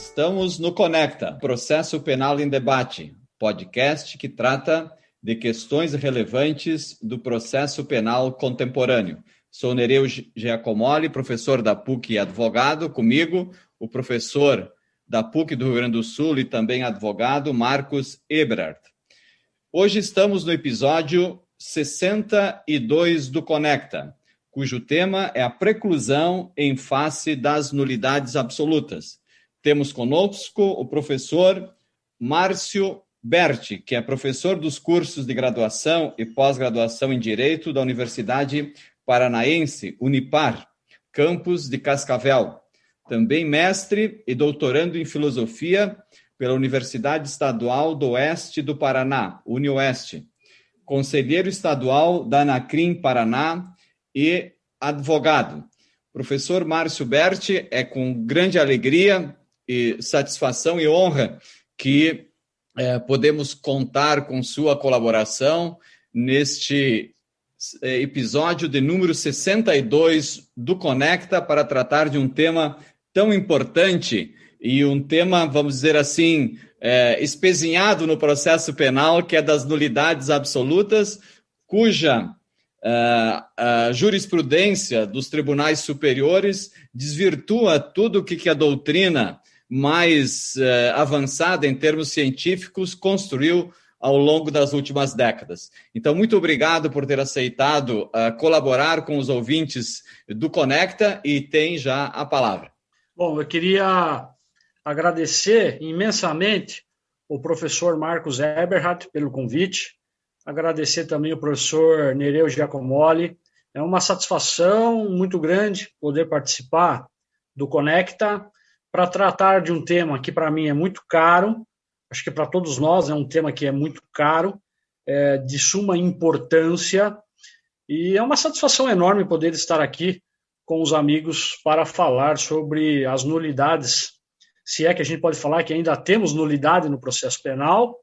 Estamos no Conecta, Processo Penal em Debate, podcast que trata de questões relevantes do processo penal contemporâneo. Sou Nereu Giacomoli, professor da PUC e advogado. Comigo, o professor da PUC do Rio Grande do Sul e também advogado, Marcos Eberhardt. Hoje estamos no episódio 62 do Conecta, cujo tema é a preclusão em face das nulidades absolutas. Temos conosco o professor Márcio Berti, que é professor dos cursos de graduação e pós-graduação em Direito da Universidade Paranaense, Unipar, campus de Cascavel. Também mestre e doutorando em Filosofia pela Universidade Estadual do Oeste do Paraná, UniOeste. Conselheiro estadual da Anacrim, Paraná e advogado. Professor Márcio Berti, é com grande alegria e satisfação e honra que podemos contar com sua colaboração neste episódio de número 62 do Conecta para tratar de um tema tão importante e um tema, vamos dizer assim, espezinhado no processo penal, que é das nulidades absolutas, cuja a jurisprudência dos tribunais superiores desvirtua tudo o que a doutrina mais avançada em termos científicos construiu ao longo das últimas décadas. Então, muito obrigado por ter aceitado colaborar com os ouvintes do Conecta e tem já a palavra. Bom, eu queria agradecer imensamente o professor Marcos Eberhardt pelo convite, agradecer também o professor Nereu Giacomoli. É uma satisfação muito grande poder participar do Conecta para tratar de um tema que para mim é muito caro, acho que para todos nós é um tema que é muito caro, de suma importância, e é uma satisfação enorme poder estar aqui com os amigos para falar sobre as nulidades, se é que a gente pode falar que ainda temos nulidade no processo penal.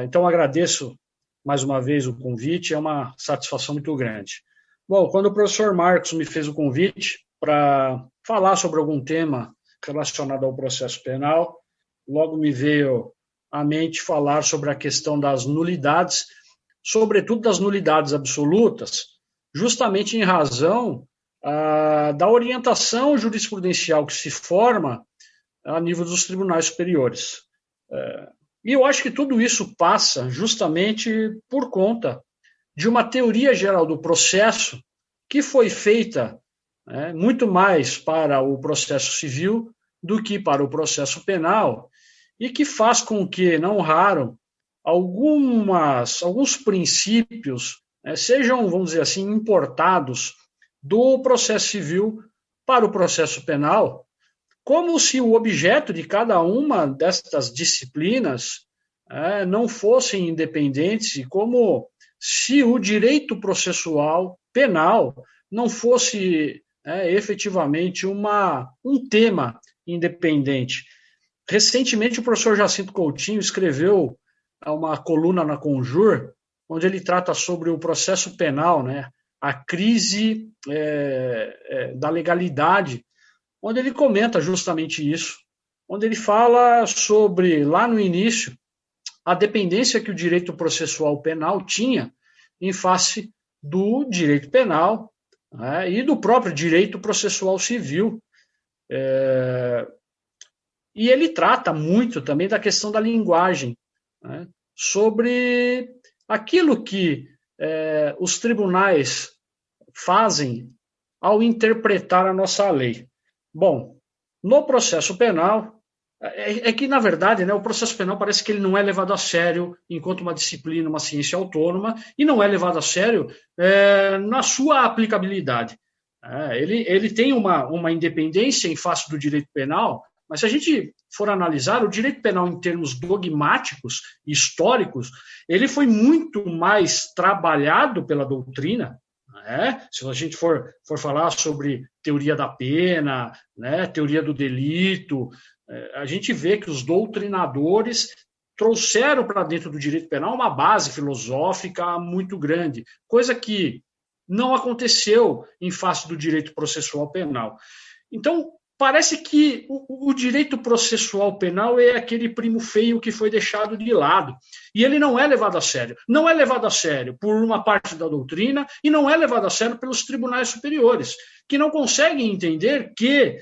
Então, agradeço mais uma vez o convite, é uma satisfação muito grande. Bom, quando o professor Marcos me fez o convite para falar sobre algum tema relacionado ao processo penal, logo me veio à mente falar sobre a questão das nulidades, sobretudo das nulidades absolutas, justamente em razão da orientação jurisprudencial que se forma a nível dos tribunais superiores. E eu acho que tudo isso passa justamente por conta de uma teoria geral do processo que foi feita muito mais para o processo civil do que para o processo penal e que faz com que, não raro, alguns princípios sejam, vamos dizer assim, importados do processo civil para o processo penal, como se o objeto de cada uma destas disciplinas não fossem independentes e como se o direito processual penal não fosse efetivamente um tema independente. Recentemente, o professor Jacinto Coutinho escreveu uma coluna na Conjur, onde ele trata sobre o processo penal, a crise da legalidade, onde ele comenta justamente isso, onde ele fala sobre, lá no início, a dependência que o direito processual penal tinha em face do direito penal e do próprio direito processual civil. E ele trata muito também da questão da linguagem, sobre aquilo que os tribunais fazem ao interpretar a nossa lei. Bom, no processo penal, que, na verdade, o processo penal parece que ele não é levado a sério enquanto uma disciplina, uma ciência autônoma, e não é levado a sério na sua aplicabilidade. Ele tem uma independência em face do direito penal, mas se a gente for analisar o direito penal em termos dogmáticos, históricos, ele foi muito mais trabalhado pela doutrina. Se a gente for falar sobre teoria da pena, teoria do delito, a gente vê que os doutrinadores trouxeram para dentro do direito penal uma base filosófica muito grande, coisa que não aconteceu em face do direito processual penal. Então, parece que o direito processual penal é aquele primo feio que foi deixado de lado. E ele não é levado a sério. Não é levado a sério por uma parte da doutrina e não é levado a sério pelos tribunais superiores, que não conseguem entender que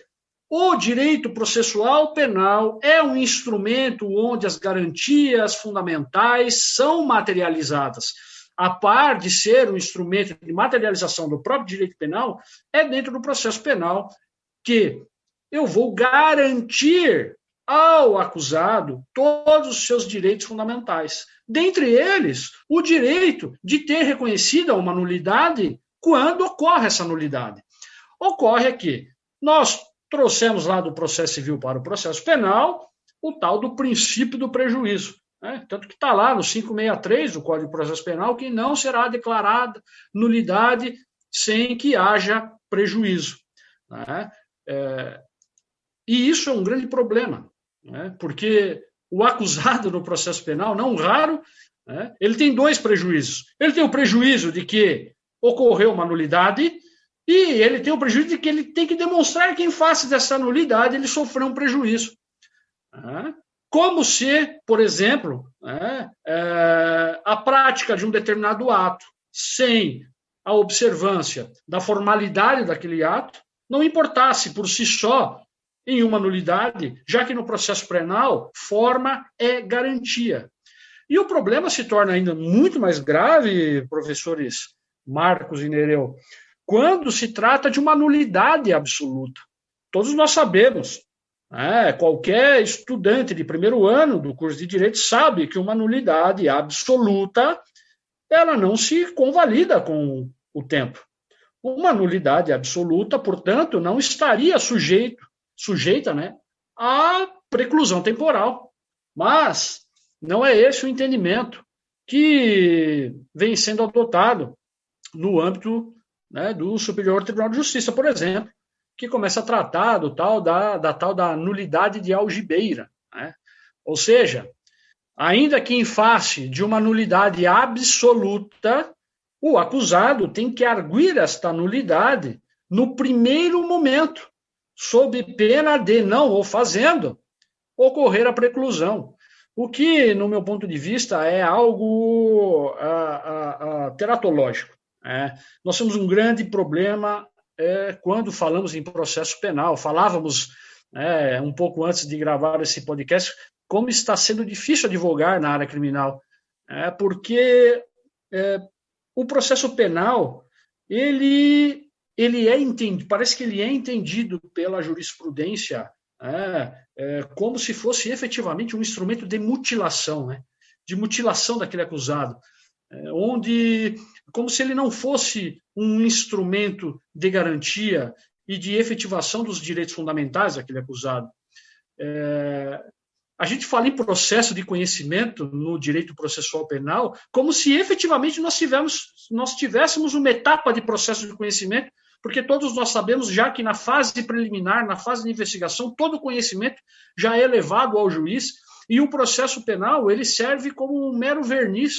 o direito processual penal é um instrumento onde as garantias fundamentais são materializadas. A par de ser um instrumento de materialização do próprio direito penal, é dentro do processo penal que eu vou garantir ao acusado todos os seus direitos fundamentais. Dentre eles, o direito de ter reconhecida uma nulidade quando ocorre essa nulidade. Ocorre aqui, nós trouxemos lá do processo civil para o processo penal o tal do princípio do prejuízo. Tanto que está lá no 563 do Código de Processo Penal que não será declarada nulidade sem que haja prejuízo. E isso é um grande problema, porque o acusado no processo penal, não raro, ele tem dois prejuízos. Ele tem o prejuízo de que ocorreu uma nulidade e ele tem o prejuízo de que ele tem que demonstrar que em face dessa nulidade ele sofreu um prejuízo. Como se, por exemplo, a prática de um determinado ato sem a observância da formalidade daquele ato não importasse por si só em uma nulidade, já que no processo penal, forma é garantia. E o problema se torna ainda muito mais grave, professores Marcos e Nereu, quando se trata de uma nulidade absoluta. Todos nós sabemos, qualquer estudante de primeiro ano do curso de Direito sabe que uma nulidade absoluta ela não se convalida com o tempo. Uma nulidade absoluta, portanto, não estaria sujeita à preclusão temporal. Mas não é esse o entendimento que vem sendo adotado no âmbito do Superior Tribunal de Justiça, por exemplo, que começa a tratar da tal da nulidade de algibeira. Ou seja, ainda que em face de uma nulidade absoluta, o acusado tem que arguir esta nulidade no primeiro momento, sob pena de, não o fazendo, ocorrer a preclusão. O que, no meu ponto de vista, é algo teratológico. Nós temos um grande problema quando falamos em processo penal. Falávamos um pouco antes de gravar esse podcast como está sendo difícil advogar na área criminal, porque o processo penal ele é entendido, parece que ele é entendido pela jurisprudência como se fosse efetivamente um instrumento de mutilação daquele acusado, onde, como se ele não fosse um instrumento de garantia e de efetivação dos direitos fundamentais daquele acusado. A gente fala em processo de conhecimento no direito processual penal como se efetivamente nós tivéssemos uma etapa de processo de conhecimento, porque todos nós sabemos já que na fase preliminar, na fase de investigação, todo o conhecimento já é levado ao juiz e o processo penal ele serve como um mero verniz,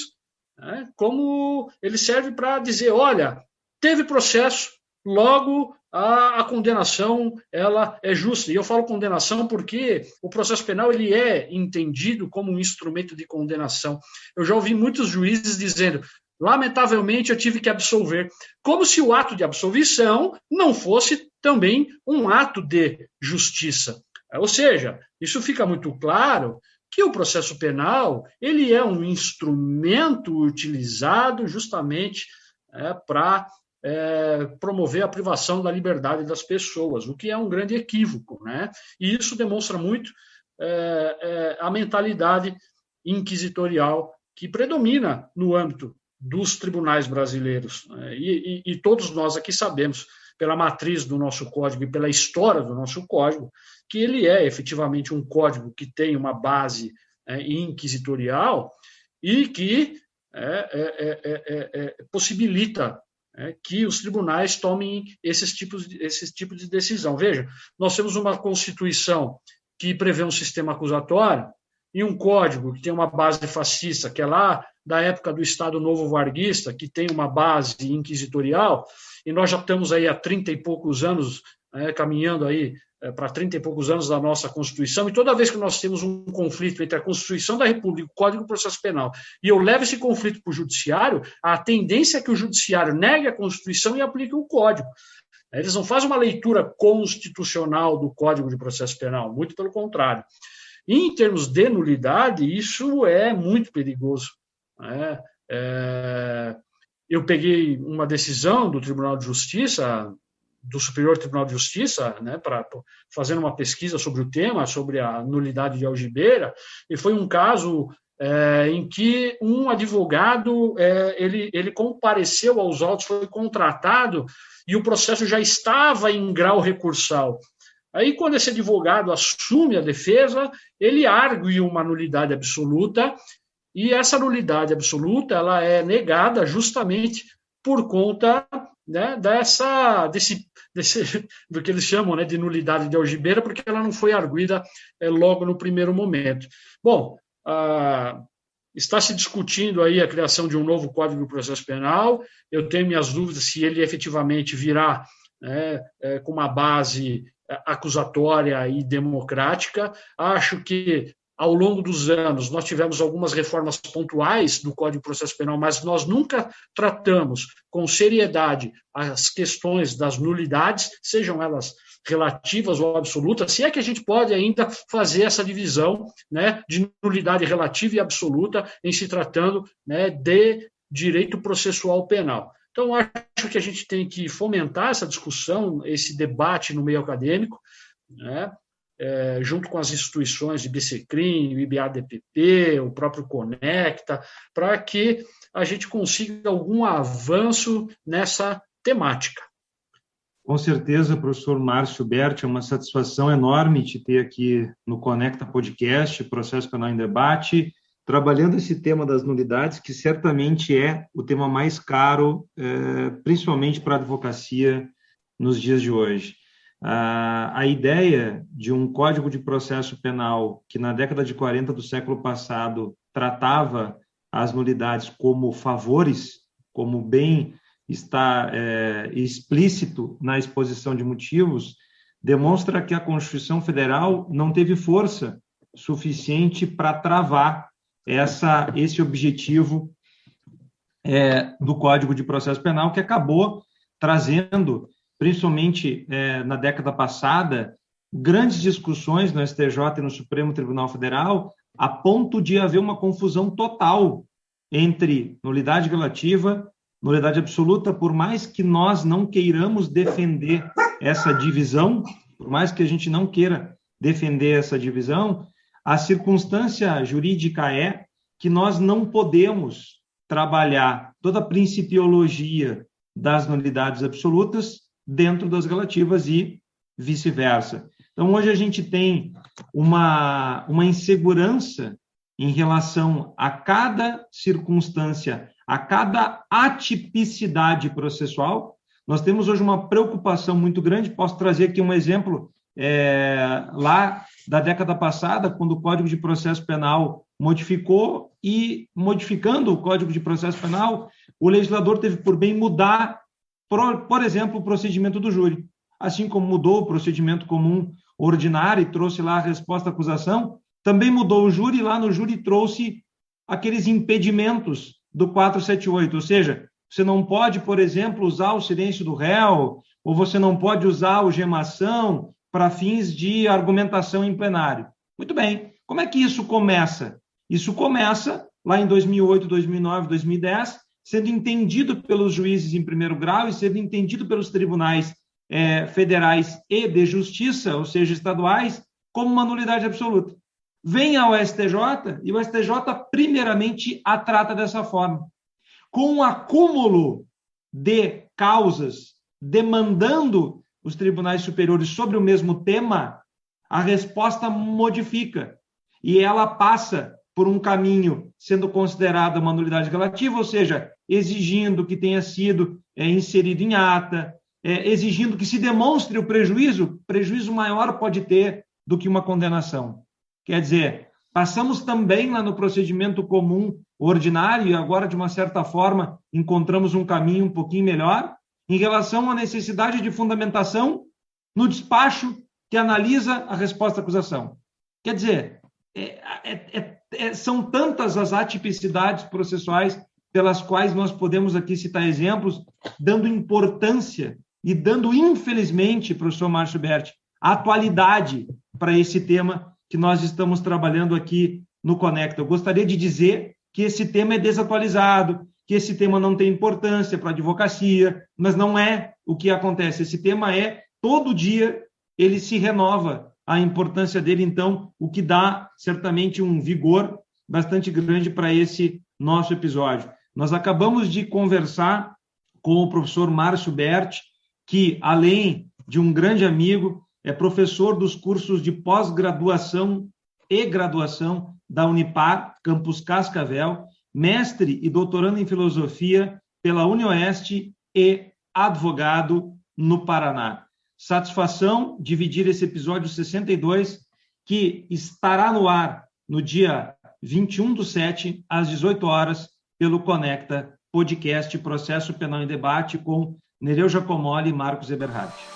como ele serve para dizer, olha, teve processo, logo a condenação ela é justa. E eu falo condenação porque o processo penal ele é entendido como um instrumento de condenação. Eu já ouvi muitos juízes dizendo, lamentavelmente eu tive que absolver, como se o ato de absolvição não fosse também um ato de justiça. Ou seja, isso fica muito claro que o processo penal ele é um instrumento utilizado justamente para promover a privação da liberdade das pessoas, o que é um grande equívoco, E isso demonstra muito a mentalidade inquisitorial que predomina no âmbito dos tribunais brasileiros. E todos nós aqui sabemos, pela matriz do nosso código e pela história do nosso código, que ele é efetivamente um código que tem uma base inquisitorial e que possibilita que os tribunais tomem esses tipos de decisão. Veja, nós temos uma Constituição que prevê um sistema acusatório e um código que tem uma base fascista, que é lá da época do Estado Novo Varguista, que tem uma base inquisitorial, e nós já estamos aí há 30 e poucos anos caminhando aí para 30 e poucos anos da nossa Constituição, e toda vez que nós temos um conflito entre a Constituição da República e o Código de Processo Penal, e eu levo esse conflito para o Judiciário, a tendência é que o Judiciário negue a Constituição e aplique o Código. Eles não fazem uma leitura constitucional do Código de Processo Penal, muito pelo contrário. E, em termos de nulidade, isso é muito perigoso. Eu peguei uma decisão do Tribunal de Justiça, do Superior Tribunal de Justiça, fazendo uma pesquisa sobre o tema, sobre a nulidade de algibeira, e foi um caso em que um advogado ele compareceu aos autos, foi contratado, e o processo já estava em grau recursal. Aí, quando esse advogado assume a defesa, ele argue uma nulidade absoluta, e essa nulidade absoluta ela é negada justamente por conta, né, do que eles chamam, né, de nulidade de algibeira, porque ela não foi arguida logo no primeiro momento. Bom, está se discutindo aí a criação de um novo Código do Processo Penal. Eu tenho minhas dúvidas se ele efetivamente virá com uma base acusatória e democrática. Acho que, ao longo dos anos, nós tivemos algumas reformas pontuais do Código de Processo Penal, mas nós nunca tratamos com seriedade as questões das nulidades, sejam elas relativas ou absolutas, se é que a gente pode ainda fazer essa divisão, né, de nulidade relativa e absoluta em se tratando, né, de direito processual penal. Então, acho que a gente tem que fomentar essa discussão, esse debate no meio acadêmico, né, junto com as instituições de BCCRIM, o IBADPP, o próprio Conecta, para que a gente consiga algum avanço nessa temática. Com certeza, professor Márcio Berti, é uma satisfação enorme te ter aqui no Conecta Podcast, Processo Penal em Debate, trabalhando esse tema das nulidades, que certamente é o tema mais caro, principalmente para a advocacia nos dias de hoje. A ideia de um Código de Processo Penal que, na década de 40 do século passado, tratava as nulidades como favores, como bem está explícito na exposição de motivos, demonstra que a Constituição Federal não teve força suficiente para travar esse objetivo do Código de Processo Penal, que acabou trazendo, principalmente na década passada, grandes discussões no STJ e no Supremo Tribunal Federal, a ponto de haver uma confusão total entre nulidade relativa, nulidade absoluta. Por mais que nós não queiramos defender essa divisão, por mais que a gente não queira defender essa divisão, a circunstância jurídica é que nós não podemos trabalhar toda a principiologia das nulidades absolutas dentro das relativas e vice-versa. Então, hoje a gente tem uma insegurança em relação a cada circunstância, a cada atipicidade processual. Nós temos hoje uma preocupação muito grande. Posso trazer aqui um exemplo lá da década passada, quando o Código de Processo Penal modificou, e modificando o Código de Processo Penal, o legislador teve por bem mudar, por exemplo, o procedimento do júri. Assim como mudou o procedimento comum ordinário e trouxe lá a resposta à acusação, também mudou o júri, lá no júri trouxe aqueles impedimentos do 478, ou seja, você não pode, por exemplo, usar o silêncio do réu, ou você não pode usar a algemação para fins de argumentação em plenário. Muito bem, como é que isso começa? Isso começa lá em 2008, 2009, 2010, sendo entendido pelos juízes em primeiro grau e sendo entendido pelos tribunais federais e de justiça, ou seja, estaduais, como uma nulidade absoluta. Vem ao STJ e o STJ primeiramente a trata dessa forma. Com um acúmulo de causas demandando os tribunais superiores sobre o mesmo tema, a resposta modifica e ela passa por um caminho sendo considerada uma nulidade relativa, ou seja, exigindo que tenha sido inserido em ata, exigindo que se demonstre o prejuízo maior pode ter do que uma condenação. Quer dizer, passamos também lá no procedimento comum ordinário e agora, de uma certa forma, encontramos um caminho um pouquinho melhor em relação à necessidade de fundamentação no despacho que analisa a resposta à acusação. Quer dizer, são tantas as atipicidades processuais pelas quais nós podemos aqui citar exemplos, dando importância e dando, infelizmente, professor Márcio Berti, atualidade para esse tema que nós estamos trabalhando aqui no Conecta. Eu gostaria de dizer que esse tema é desatualizado, que esse tema não tem importância para a advocacia, mas não é o que acontece. Esse tema todo dia, ele se renova a importância dele, então, o que dá certamente um vigor bastante grande para esse nosso episódio. Nós acabamos de conversar com o professor Márcio Berti, que, além de um grande amigo, é professor dos cursos de pós-graduação e graduação da Unipar, Campus Cascavel, mestre e doutorando em filosofia pela UniOeste e advogado no Paraná. Satisfação dividir esse episódio 62, que estará no ar no dia 21/7, às 18 horas, pelo Conecta Podcast Processo Penal em Debate, com Nereu Giacomoli e Marcos Eberhardt.